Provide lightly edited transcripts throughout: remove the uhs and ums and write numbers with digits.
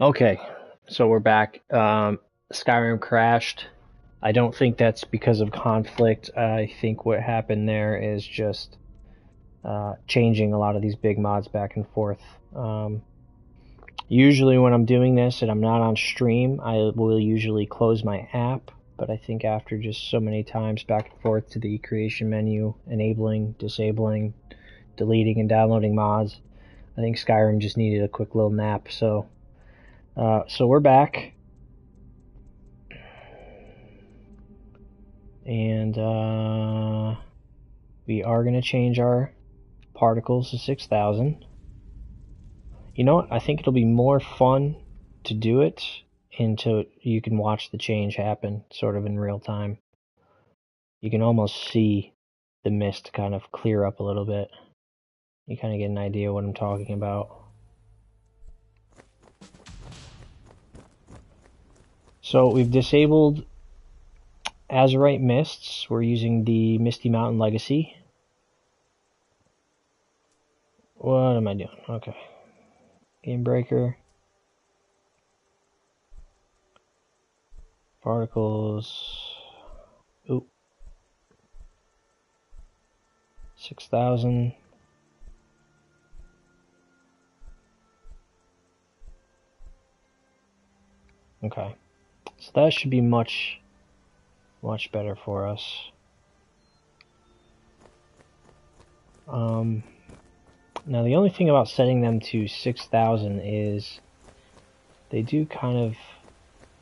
Okay, so we're back. Skyrim crashed. I don't think that's because of conflict. I think what happened there is just changing a lot of these big mods back and forth. Usually when I'm doing this and I'm not on stream, I will usually close my app, but I think after just so many times back and forth to the creation menu, enabling, disabling, deleting, and downloading mods, I think Skyrim just needed a quick little nap. So we're back, and we are going to change our particles to 6,000. You know what? I think it'll be more fun to do it until you can watch the change happen sort of in real time. You can almost see the mist kind of clear up a little bit. You kind of get an idea of what I'm talking about. So we've disabled Azurite mists. We're using the Misty Mountain Legacy. What am I doing? Okay. Game breaker. Particles. Oop. 6,000. Okay. So that should be much better for us. Now the only thing about setting them to 6,000 is they do kind of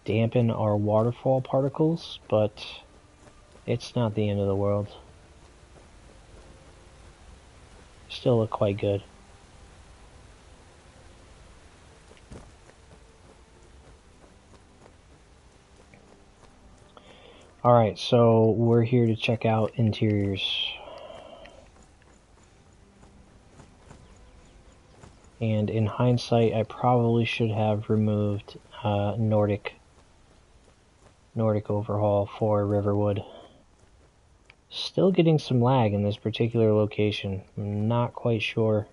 dampen our waterfall particles, but it's not the end of the world. Still look quite good. Alright, so we're here to check out interiors. And in hindsight, I probably should have removed Nordic overhaul for Riverwood. Still getting some lag in this particular location. I'm not quite sure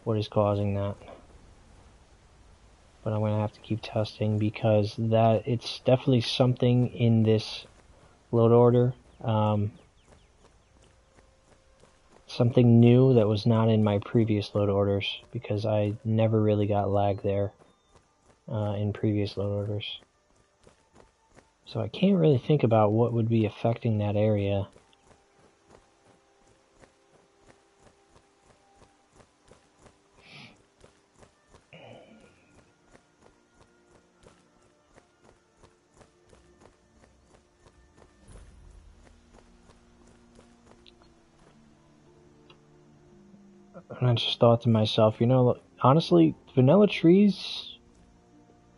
what is causing that. But I'm going to have to keep testing because it's definitely something in this load order. Something new that was not in my previous load orders, because I never really got lag there in previous load orders. So I can't really think about what would be affecting that area. And I just thought to myself, you know, honestly, vanilla trees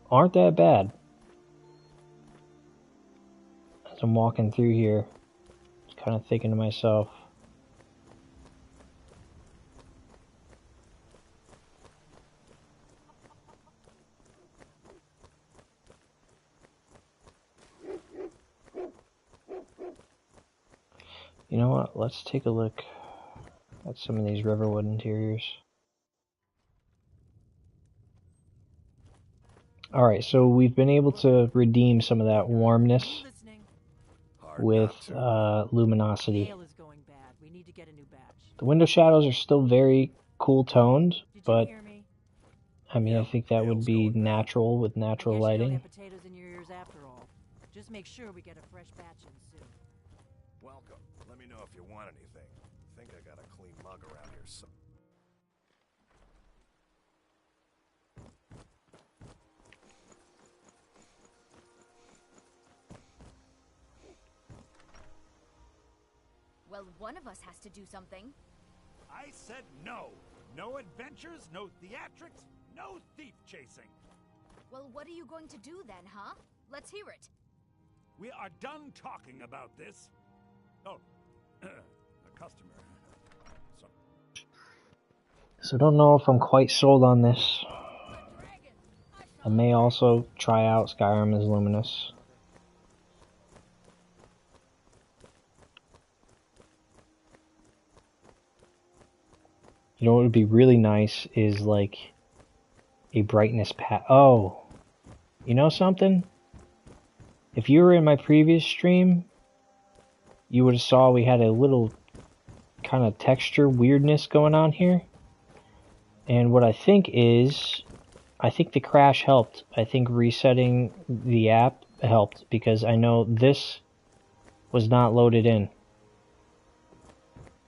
aren't that bad. As I'm walking through here, kind of thinking to myself, you know what, let's take a look at some of these Riverwood interiors. Alright, so we've been able to redeem some of that warmness with luminosity. The window shadows are still very cool toned, but I mean, I think that would be natural with natural lighting. Just make sure we get a fresh batch in soon. Welcome. Let me know if you want anything. I think I got a clean mug around here. So well, one of us has to do something. I said no. No adventures, no theatrics, no thief chasing. Well, what are you going to do then, huh? Let's hear it. We are done talking about this. Oh, a customer. So don't know if I'm quite sold on this. I may also try out Skyrim as Luminous. You know what would be really nice is like a brightness Oh, you know something? If you were in my previous stream, you would have saw we had a little kind of texture weirdness going on here. And what I think is, I think the crash helped. I think resetting the app helped because I know this was not loaded in.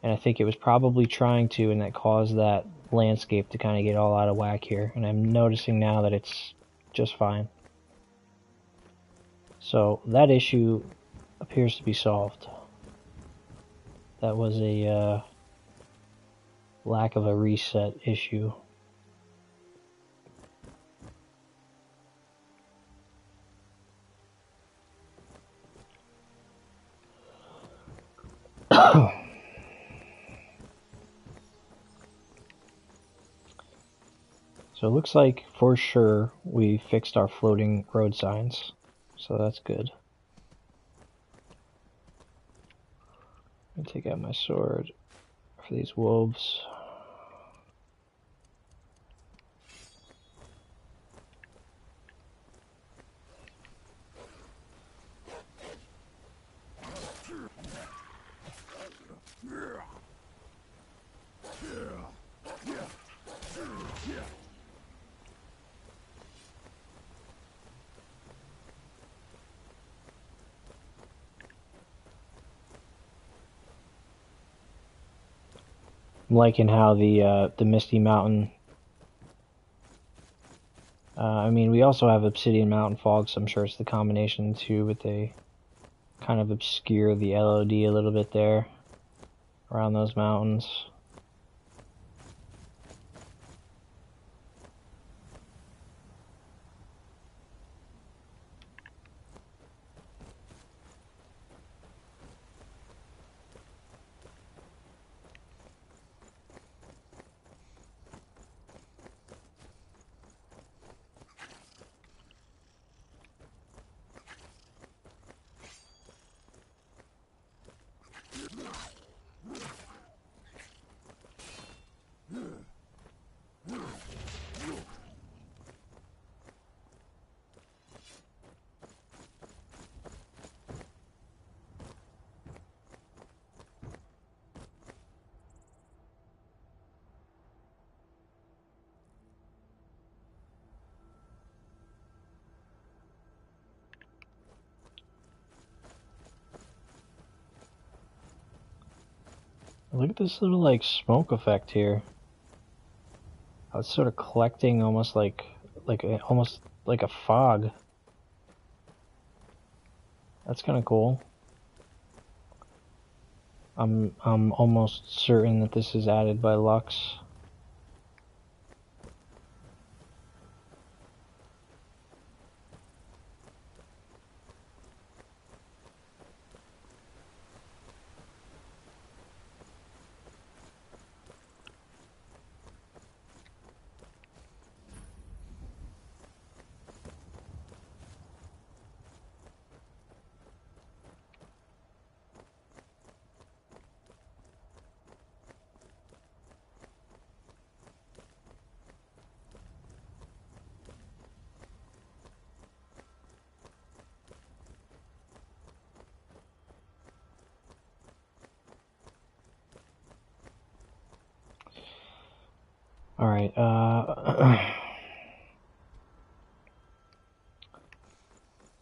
And I think it was probably trying to, and that caused that landscape to kind of get all out of whack here. And I'm noticing now that it's just fine. So that issue appears to be solved. That was a lack of a reset issue. So it looks like for sure we fixed our floating road signs. So that's good. Let me take out my sword for these wolves. I'm liking how the Misty Mountain. I mean, we also have Obsidian Mountain Fog, so I'm sure it's the combination too, but they kind of obscure the LOD a little bit there around those mountains. Look at this little like smoke effect here. It's sort of collecting almost like almost like a fog. That's kind of cool. I'm almost certain that this is added by Lux. Alright, I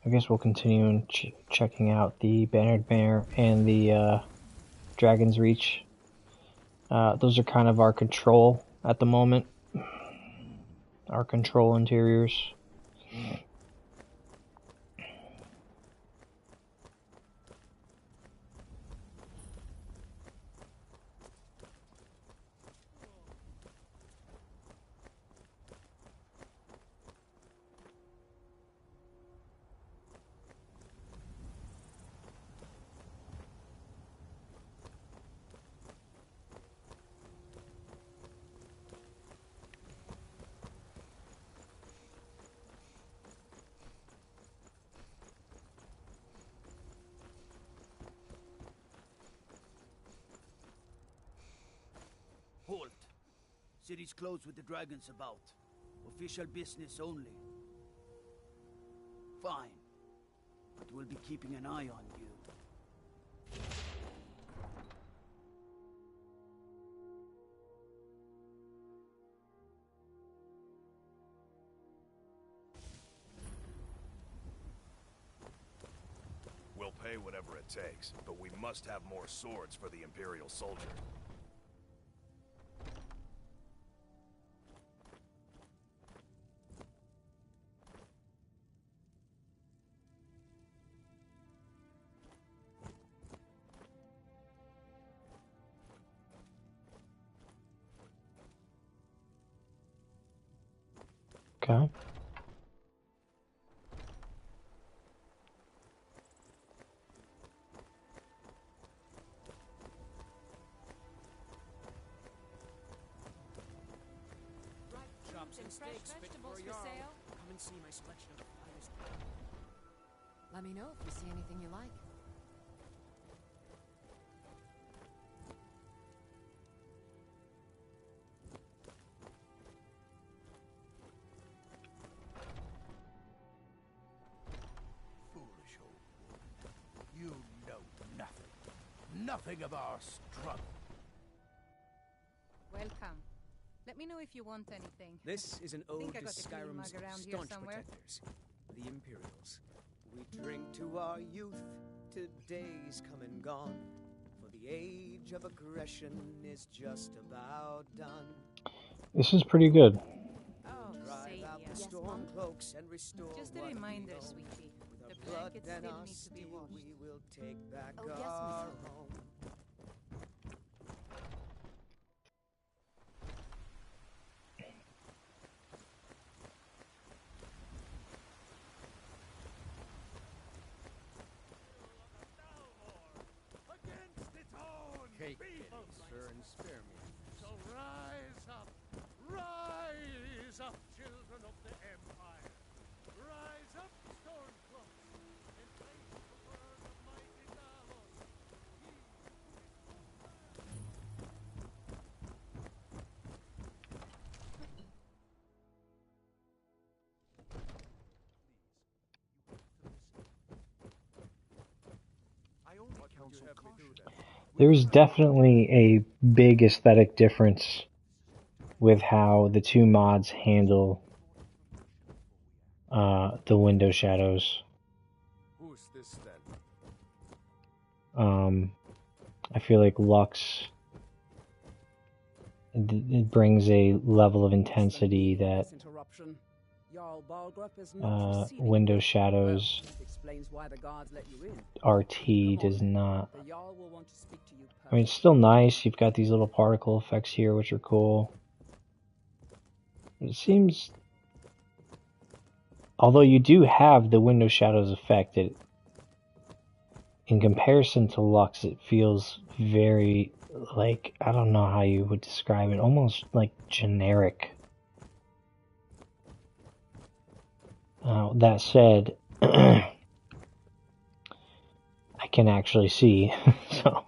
guess we'll continue checking out the Bannered Mare and the Dragon's Reach. Those are kind of our control at the moment. Our control interiors. City's closed with the dragons about. Official business only. Fine. But we'll be keeping an eye on you. We'll pay whatever it takes, but we must have more swords for the Imperial soldier. Okay. Chops and steaks fit for your sale. Come and see my selection of finest. Let me know if you see anything you like. Foolish old woman. You know nothing. Nothing of our struggle. Welcome. Let me know if you want anything. This is an I think ode I to got a clean Skyrim's mug around here staunch somewhere. protectors, the Imperials. We drink to our youth, to days come and gone, for the age of aggression is just about done. This is pretty good. Oh, Drive out the Sadia. storm cloaks and restore Just a what we reminder, own. sweetie. With The our blood blankets and still our need to be steel, washed. we will take back Oh, yes, our Miss Hill. home. Against its own Take people. pity, sir, and spare me. So rise up, children of the Empire. Rise up, Stormcloaks, and face the word of mighty Talos. I only counsel caution. There's definitely a big aesthetic difference with how the two mods handle the window shadows. Who's this then? I feel like Lux, it brings a level of intensity that Interruption. Jarl Balgrup is not receiving window you. shadows Well, it explains why the guards let you in. RT does not. The Jarl will want to speak to you I mean, it's still nice. You've got these little particle effects here, which are cool. It seems, although you do have the window shadows effect, in comparison to Lux, it feels very, like, I don't know how you would describe it, almost like generic. That said, I can actually see, so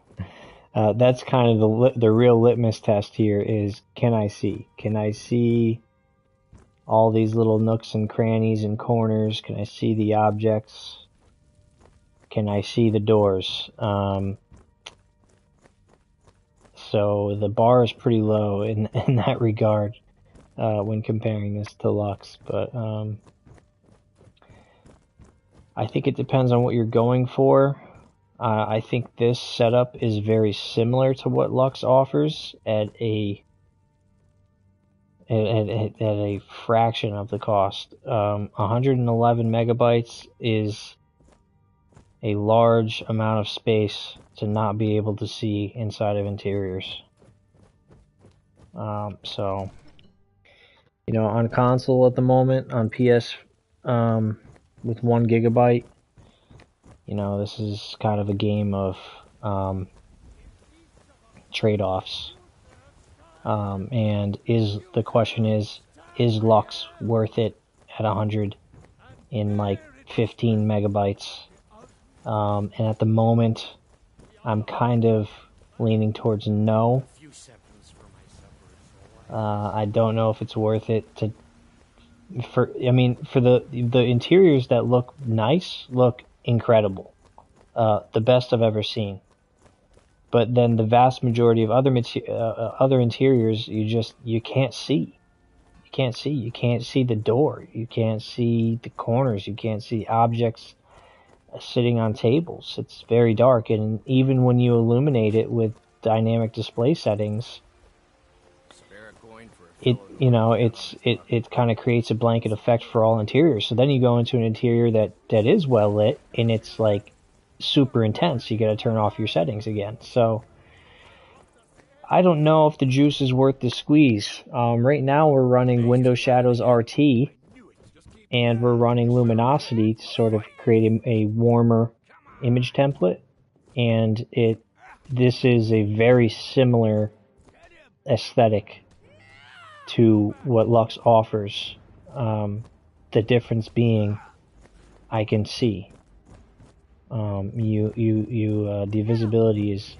that's kind of the real litmus test here is, can I see? Can I see all these little nooks and crannies and corners? Can I see the objects? Can I see the doors? So the bar is pretty low in that regard when comparing this to Lux, but I think it depends on what you're going for. I think this setup is very similar to what Lux offers at a fraction of the cost. 111 megabytes is a large amount of space to not be able to see inside of interiors. So, you know, on console at the moment, on PS, with 1 gigabyte, you know, this is kind of a game of trade-offs. And the question is Lux worth it at 100 in like 15 megabytes? And at the moment, I'm kind of leaning towards no. I don't know if it's worth it for the interiors that look nice, look incredible. The best I've ever seen. But then the vast majority of other interiors, you can't see. You can't see. You can't see the door. You can't see the corners. You can't see objects sitting on tables. It's very dark, and even when you illuminate it with dynamic display settings, it kind of creates a blanket effect for all interiors. So then you go into an interior that is well lit, and it's like super intense. You got to turn off your settings again. So I don't know if the juice is worth the squeeze. Right now we're running Windows Shadows RT, and we're running Luminosity to sort of create a warmer image template. And this is a very similar aesthetic to what Lux offers. The difference being, I can see. The visibility is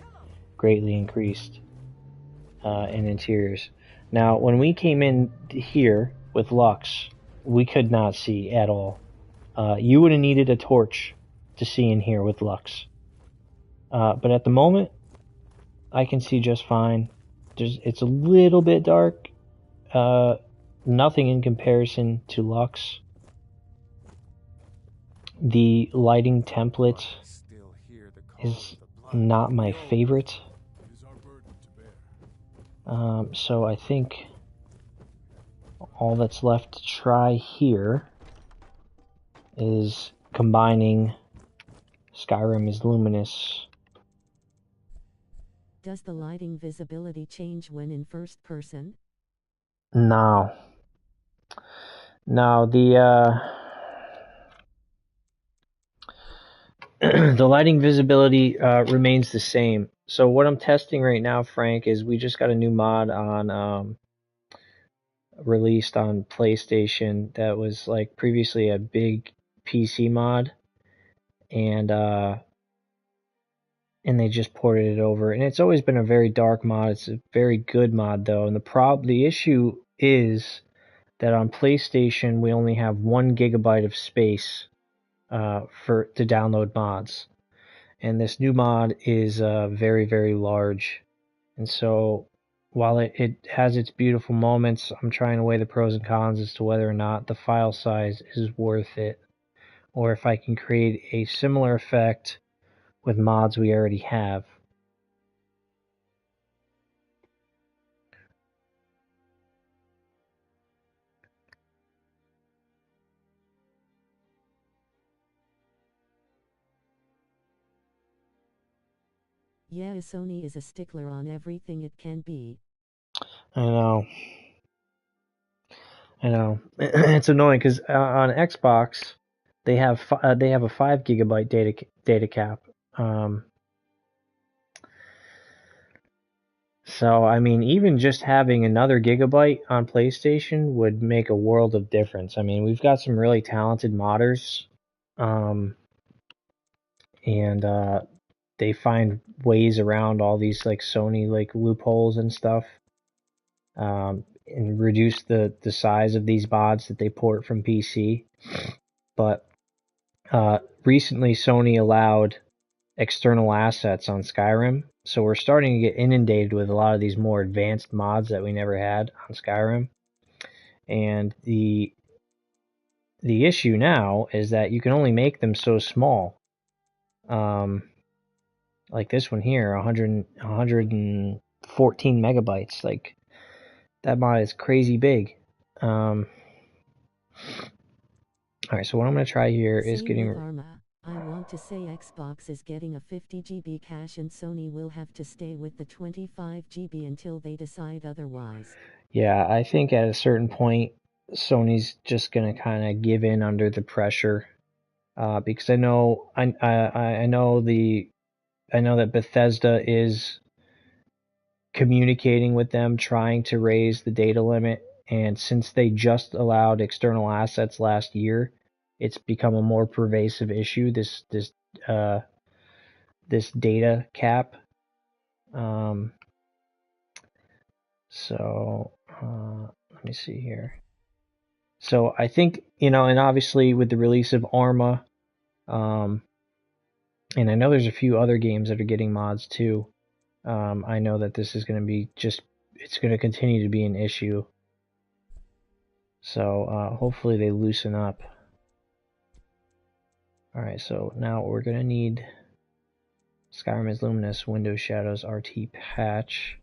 greatly increased in interiors. Now, when we came in here with Lux, we could not see at all. You would have needed a torch to see in here with Lux. But at the moment, I can see just fine. It's a little bit dark. Nothing in comparison to Lux. The lighting template is not my favorite. So I think all that's left to try here is combining Skyrim is luminous. Does the lighting visibility change when in first person? No, the lighting visibility remains the same. So what I'm testing right now, Frank, is we just got a new mod on released on PlayStation that was like previously a big PC mod, and they just ported it over. And it's always been a very dark mod. It's a very good mod though, and the issue is that on PlayStation we only have 1 gigabyte of space to download mods, and this new mod is very, very large. And so while it has its beautiful moments, I'm trying to weigh the pros and cons as to whether or not the file size is worth it, or if I can create a similar effect with mods we already have. Yeah, Sony is a stickler on everything it can be. I know. It's annoying because on Xbox they have a 5 gigabyte data cap. So I mean, even just having another gigabyte on PlayStation would make a world of difference. I mean, we've got some really talented modders, and they find ways around all these like Sony like loopholes and stuff, and reduce the size of these mods that they port from PC. But recently Sony allowed external assets on Skyrim, so we're starting to get inundated with a lot of these more advanced mods that we never had on Skyrim. And the issue now is that you can only make them so small. Like this one here, 114 megabytes. Like, that mod is crazy big. Alright, so what I'm going to try here is getting... I want to say Xbox is getting a 50 GB cache and Sony will have to stay with the 25 GB until they decide otherwise. Yeah, I think at a certain point, Sony's just going to kind of give in under the pressure. Because I know that Bethesda is communicating with them, trying to raise the data limit, and since they just allowed external assets last year, it's become a more pervasive issue, this data cap. So Let me see here. So I think, and obviously with the release of Arma, and I know there's a few other games that are getting mods too. I know that this is going to be it's going to continue to be an issue. So hopefully they loosen up. Alright, so now we're going to need Skyrim is Luminous Windows Shadows RT patch.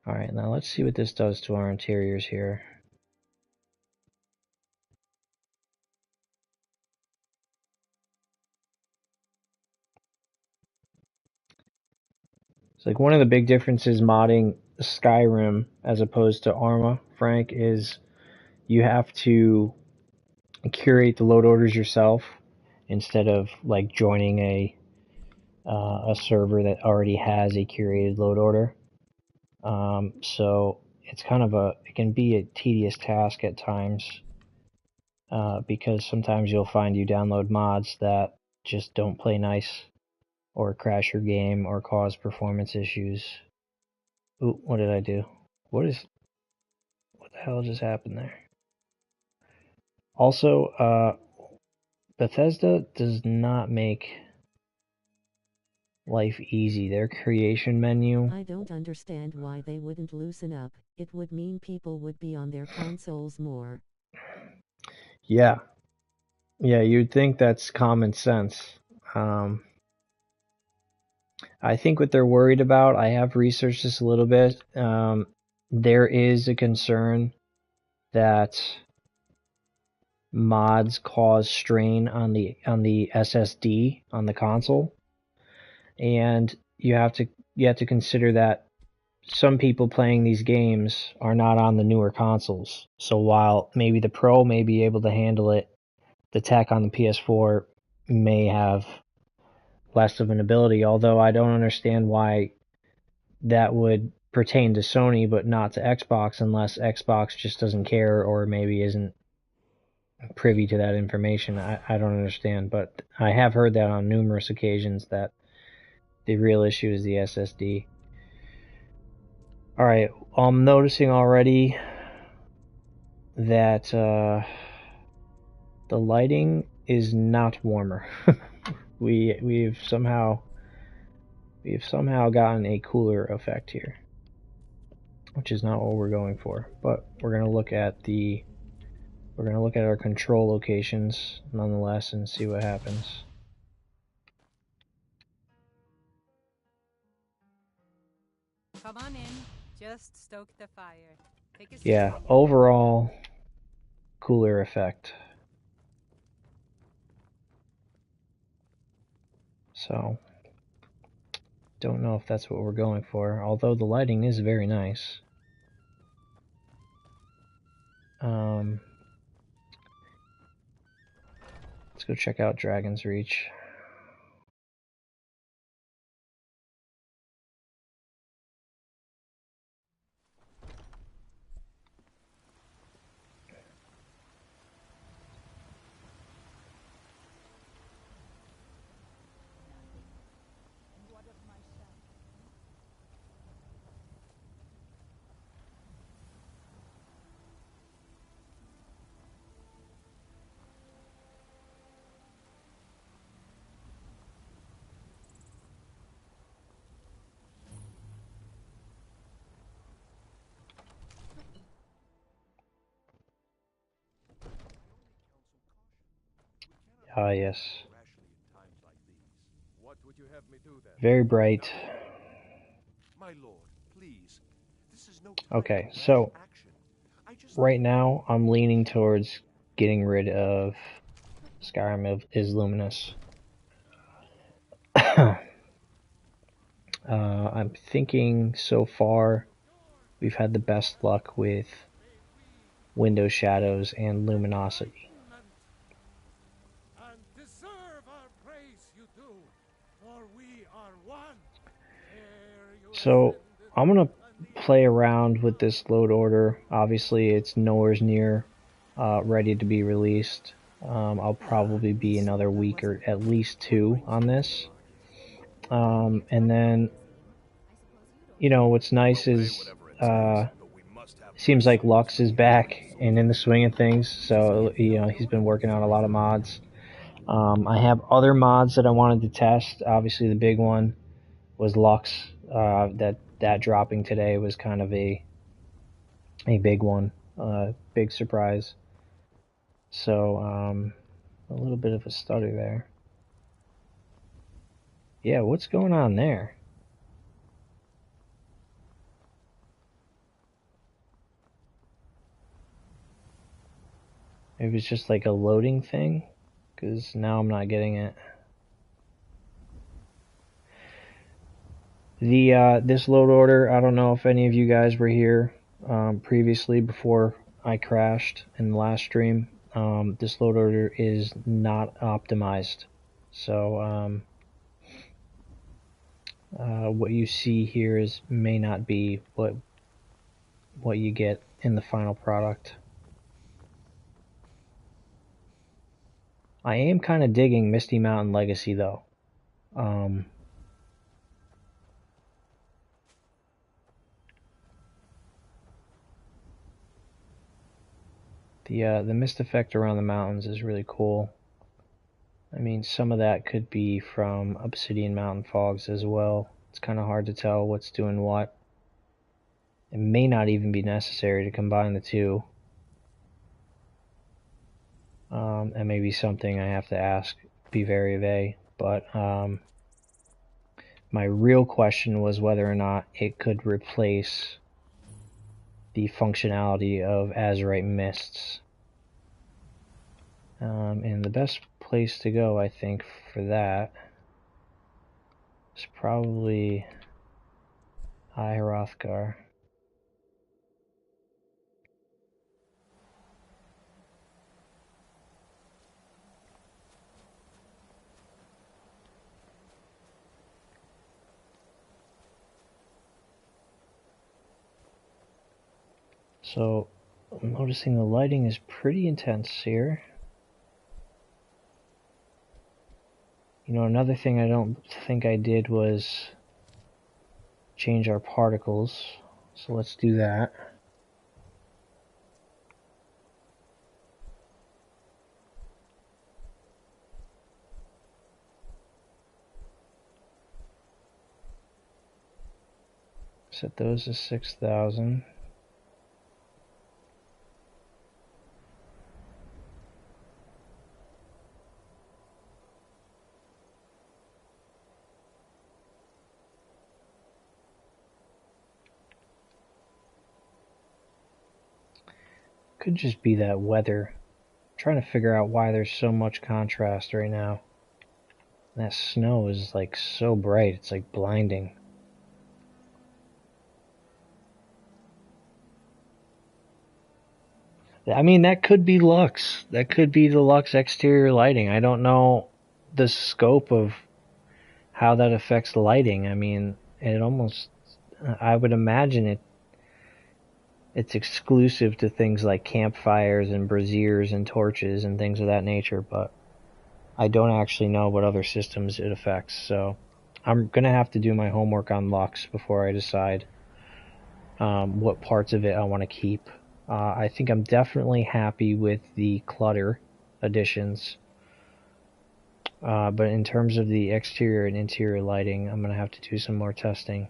Alright, now let's see what this does to our interiors here. It's like one of the big differences modding Skyrim as opposed to Arma, Frank, is you have to curate the load orders yourself instead of like joining a server that already has a curated load order. So it's kind of it can be a tedious task at times because sometimes you'll find you download mods that just don't play nice or crash your game or cause performance issues. Ooh, what did I do? What the hell just happened there? Also, Bethesda does not make life easy. Their creation menu. I don't understand why they wouldn't loosen up. It would mean people would be on their consoles more. Yeah. Yeah, you'd think that's common sense. I think what they're worried about, I have researched this a little bit. There is a concern that mods cause strain on the SSD on the console, and you have to consider that some people playing these games are not on the newer consoles. So while maybe the Pro may be able to handle it, the tech on the PS4 may have less of an ability, although I don't understand why that would pertain to Sony but not to Xbox unless Xbox just doesn't care or maybe isn't privy to that information. I don't understand, but I have heard that on numerous occasions that the real issue is the SSD. Alright, I'm noticing already that the lighting is not warmer. We've somehow gotten a cooler effect here, which is not what we're going for. But we're gonna look at our control locations nonetheless and see what happens. Come on in. Just stoke the fire. Take a Yeah, seat. overall cooler effect. So don't know if that's what we're going for, although the lighting is very nice. Let's go check out Dragon's Reach. Ah, yes. What would you have me do then? Very bright. My lord, please. This is no Okay, so right now I'm leaning towards getting rid of Skyrim is Luminous. I'm thinking so far we've had the best luck with Windows Shadows and Luminosity. And deserve our praise you do, for we are one. So I'm gonna play around with this load order. Obviously it's nowhere near ready to be released. I'll probably be another week or at least 2 on this. And then, what's nice is seems like Lux is back and in the swing of things, so he's been working on a lot of mods. I have other mods that I wanted to test. Obviously, the big one was Lux. That dropping today was kind of a big one, big surprise. So a little bit of a stutter there. Yeah, what's going on there? It was just like a loading thing, because now I'm not getting it. This load order, I don't know if any of you guys were here previously before I crashed in the last stream. This load order is not optimized, so what you see here may not be what you get in the final product. I am kind of digging Misty Mountain Legacy though. The mist effect around the mountains is really cool. I mean, some of that could be from Obsidian Mountain Fogs as well. It's kind of hard to tell what's doing what. It may not even be necessary to combine the two. That may be something I have to ask Beverive, but my real question was whether or not it could replace the functionality of Azurite Mists. And the best place to go, I think, for that is probably Hrothgar. So, I'm noticing the lighting is pretty intense here. Another thing I don't think I did was change our particles. So let's do that. Set those to 6,000. Could just be that weather. I'm trying to figure out why there's so much contrast right now. And that snow is like so bright, it's like blinding. I mean, that could be Lux. That could be the Lux exterior lighting. I don't know the scope of how that affects the lighting. I mean, I would imagine it's exclusive to things like campfires and braziers and torches and things of that nature, but I don't actually know what other systems it affects, so I'm gonna have to do my homework on Lux before I decide what parts of it I want to keep. I think I'm definitely happy with the clutter additions, but in terms of the exterior and interior lighting, I'm gonna have to do some more testing.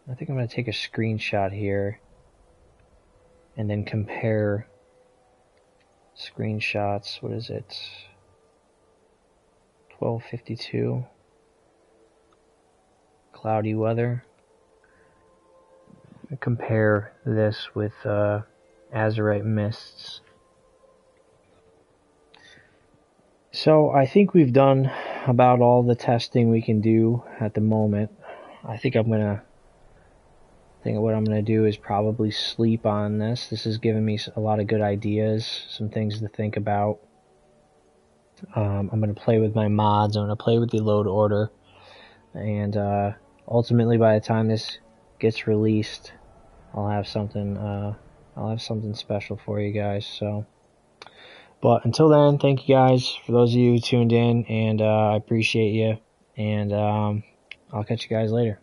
I think I'm going to take a screenshot here and then compare screenshots. What is it? 1252. Cloudy weather. Compare this with Azurite Mists. So I think we've done about all the testing we can do at the moment. I think what I'm going to do is probably sleep on this. This has given me a lot of good ideas, some things to think about. I'm going to play with my mods. I'm going to play with the load order. And ultimately, by the time this gets released, I'll have something special for you guys. So, but until then, thank you guys for those of you who tuned in, and I appreciate you. And I'll catch you guys later.